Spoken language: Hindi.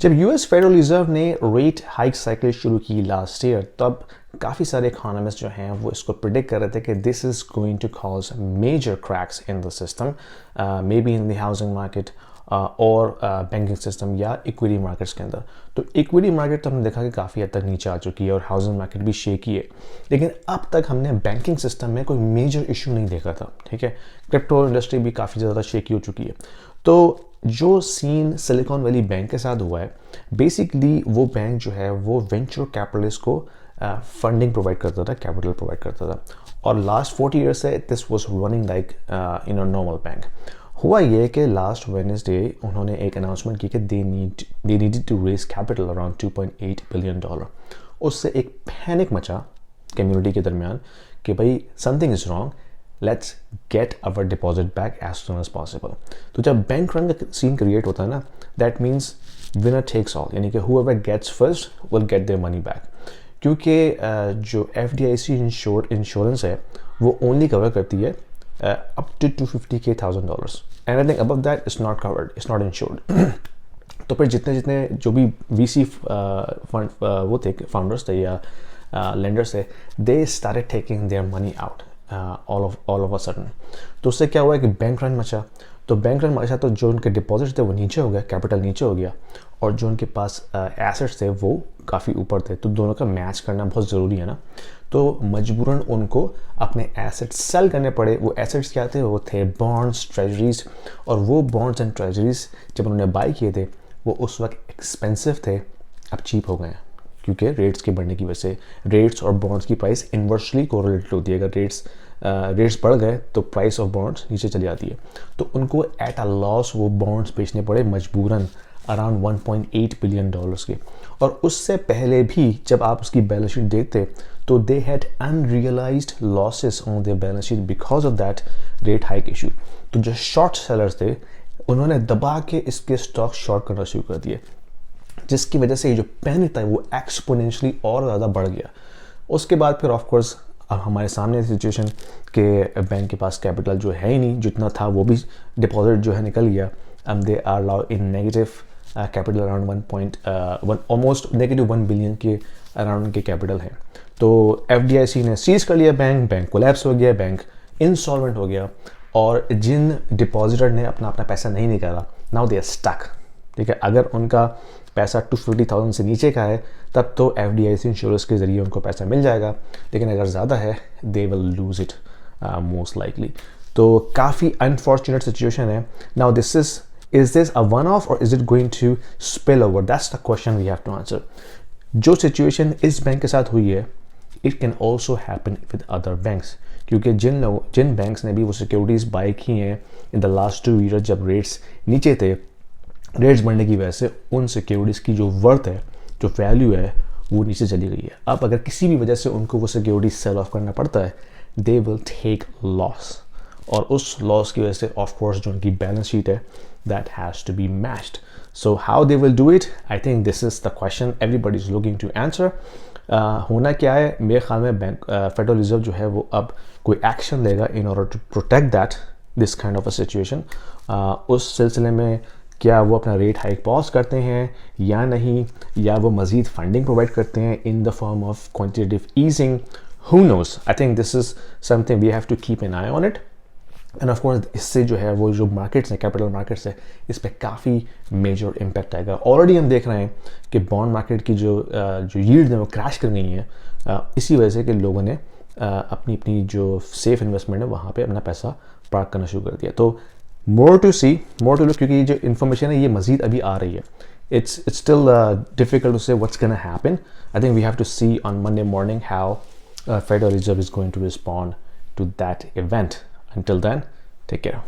जब यूएस फेडरल रिजर्व ने रेट हाइक साइकिल शुरू की लास्ट ईयर, तब काफ़ी सारे इकोनॉमिस्ट जो हैं वो इसको प्रिडिक्ट कर रहे थे कि this is going to cause major cracks in the system, maybe in the housing market और बैंकिंग सिस्टम या इक्विटी मार्केट्स के अंदर। तो इक्विटी मार्केट तो हमने देखा कि काफ़ी हद तक नीचे आ चुकी है और हाउसिंग मार्केट भी शेकी है, लेकिन अब तक हमने बैंकिंग सिस्टम में कोई मेजर इशू नहीं देखा था। ठीक है, क्रिप्टो इंडस्ट्री भी काफ़ी ज़्यादा शेकी हो चुकी है। तो जो सीन सिलिकॉन वैली बैंक के साथ हुआ है, बेसिकली वो बैंक जो है वो वेंचर कैपिटलिस्ट को फंडिंग प्रोवाइड करता था, कैपिटल प्रोवाइड करता था, और लास्ट 40 ईयर्स से this was running like in a normal bank. हुआ ये कि लास्ट वेडनेसडे उन्होंने एक अनाउंसमेंट की कि they needed to raise capital around $2.8 billion. उससे एक पैनिक मचा कम्युनिटी के दरमियान कि भाई something is wrong, let's get our deposit back as soon as possible. तो जब बैंक रन का सीन क्रिएट होता है ना, that means winner takes all, यानी कि whoever gets first will get their money back. क्योंकि जो FDIC इंश्योरेंस है वो ओनली कवर करती है up to $250,000, anything above that is not covered, is not insured. तो फिर जितने जो भी VC फंड वो थे, फाउंडर्स थे या लेंडर्स थे, they started taking their money out all of a sudden. तो उससे क्या हुआ कि बैंक रन मचा। तो बैंक रन मचा तो जो उनके डिपॉजिट थे वो नीचे हो गया, कैपिटल नीचे हो गया, और जो उनके पास एसेट्स थे वो काफ़ी ऊपर थे। तो दोनों का मैच करना बहुत ज़रूरी है ना। तो मजबूरन उनको अपने एसेट्स सेल करने पड़े। वो एसेट्स क्या थे? वो थे बॉन्ड्स, ट्रेजरीज, और वो बॉन्ड्स एंड ट्रेजरीज जब उन्होंने बाई किए थे वो उस वक्त एक्सपेंसिव थे, अब चीप हो गए हैं, क्योंकि रेट्स के बढ़ने की वजह से। रेट्स और बॉन्ड्स की प्राइस इन्वर्सली कोरिलेटेड होती है। अगर रेट्स बढ़ गए तो प्राइस ऑफ बॉन्ड्स नीचे चली जाती है। तो उनको एट अ लॉस वो बॉन्ड्स बेचने पड़े मजबूरन, अराउंड $1.8 बिलियन के। और उससे पहले भी जब आप उसकी बैलेंस शीट देखते तो they had unrealised losses on their balance sheet because of that rate hike issue. तो जो शॉर्ट सेलर्स थे उन्होंने दबा के इसके स्टॉक शॉर्ट करना शुरू कर दिए, जिसकी वजह से ये जो पैनिक था वो एक्सपोनेंशियली और ज़्यादा बढ़ गया। उसके बाद फिर ऑफ कोर्स अब हमारे सामने सिचुएशन के बैंक के पास कैपिटल जो है ही नहीं, जितना था वो भी डिपॉजिट जो है निकल गया। They are now in negative capital around almost -1 billion के अराउंड के कैपिटल है। तो FDIC ने सीज कर लिया बैंक कोलैप्स हो गया, बैंक इंसॉल्वेंट हो गया, और जिन डिपॉजिटर ने अपना पैसा नहीं निकाला, नाउ दे आर स्टक। ठीक है, अगर उनका पैसा 250,000 से नीचे का है तब तो FDIC इंश्योरेंस के ज़रिए उनको पैसा मिल जाएगा, लेकिन अगर ज़्यादा है they will lose it most likely. तो काफ़ी अनफॉर्चुनेट सिचुएशन है। Now is this a one-off or is it going to spill over? That's the question we have to answer. जो सिचुएशन इस बैंक के साथ हुई है, it can also happen with other banks, क्योंकि जिन बैंक्स ने भी वो सिक्योरिटीज़ बाई की हैं इन द लास्ट 2 ईयर जब रेट्स नीचे थे, रेट्स बढ़ने की वजह से उन सिक्योरिटीज़ की जो वर्थ है, जो वैल्यू है, वो नीचे चली गई है। अब अगर किसी भी वजह से उनको वो सिक्योरिटी सेल ऑफ करना पड़ता है, दे विल टेक लॉस, और उस लॉस की वजह से ऑफ कोर्स जो उनकी बैलेंस शीट है that has to be matched. So how they will do it, I think this is the question everybody is looking to answer. होना क्या है? मेरे ख्याल में बैंक फेडरल रिजर्व जो है वो अब कोई एक्शन लेगा in order to protect that this kind of a situation. उस सिलसिले में क्या वो अपना रेट हाइक पॉज करते हैं या नहीं, या वो मज़ीद फंडिंग प्रोवाइड करते हैं in the form of quantitative easing, who knows? I think this is something we have to keep an eye on it. End of course इससे जो है वो जो मार्केट्स हैं, कैपिटल मार्केट्स है, इस पर काफ़ी मेजर इम्पैक्ट आएगा। ऑलरेडी हम देख रहे हैं कि बॉन्ड मार्केट की जो यील्ड है वो क्रैश कर गई हैं, इसी वजह से कि लोगों ने अपनी जो सेफ इन्वेस्टमेंट है वहाँ पे अपना पैसा पार्क करना शुरू कर दिया। तो मोर टू लुक, क्योंकि ये जो इन्फॉर्मेशन है ये मज़ीद अभी आ रही है। It's still difficult to say what's going to happen. I think we have to see on Monday morning how Federal Reserve is going to respond to that event. Until then, take care.